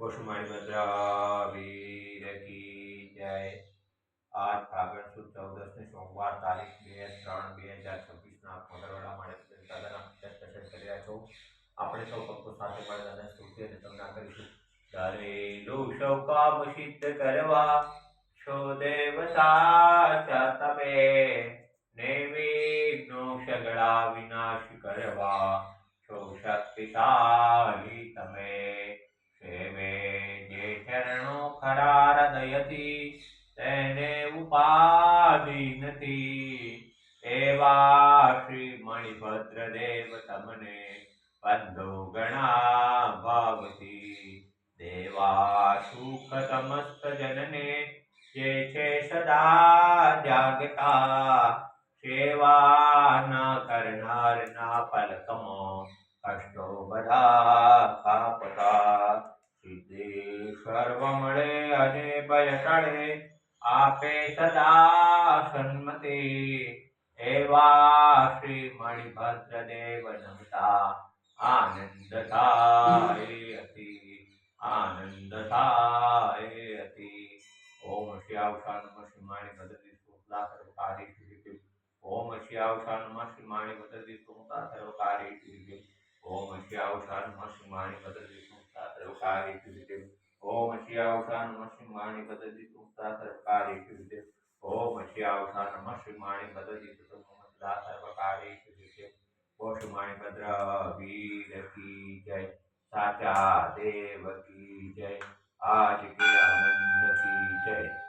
કુસુમાણી ભદ્રા વીર કી જય। आज फागण सुद 14 ने सोमवार तारीख 2-3-2026 ના મંગળવારના માટે દાદાના દર્શન કરી રહ્યા છો। આપણે સૌ ભક્તો સાથે મળીને દાદાની સ્તુતિ અને તમના કરીશું। ધરેલું સૌ કામ સિદ્ધ કરવા છો દેવતા તમે, નિર્વિઘ્નો સગળા વિનાશ કરવા છો શક્તિશાળી તમે। સેવે જે ચરણો ખરા હૃદયથી તેને ઉપાધિ નથી, એવા શ્રી મણિભદ્ર દેવ તમને બંધો ગણા ભાવથી। દેવા સુખ સમસ્ત જનને જે છે સદા જાગતા, સેવા ન કરનાર ના પલકમાં કષ્ટો બધા કાપતા। સિદ્ધિ સર્વ મળે અને ભય ટળે આપે સદા સન્મતિ, એવા શ્રી મણિભદ્ર દેવ નમતા આનંદ થાય અતિ, આનંદ થાય અતિ। ઓમ શ્યાવશા નમઃ શ્રી મણિભદ્ર શુક્લા સર્વકારી સિદ્ધિ। ઓમ શ્યાવશા નમઃ શ્રી મણિભદ્ર શુક્લા સર્વકારી સિદ્ધિ। ઓમ શ્યાવશા નમઃ શ્રી મણિભદ્ર શુક્લા સર્વકારી સિદ્ધિ। ओम श्यावशा नमः श्री मणिभद्र शुक्ला सर्वकार्य सिद्धि। ओम श्यावशा नमः श्री मणिभद्र शुक्ला सर्वकार्य सिद्धि। ओ श्री मणिभद्र वीर की जय, साचा देव की जय, आज के आनंद की जय।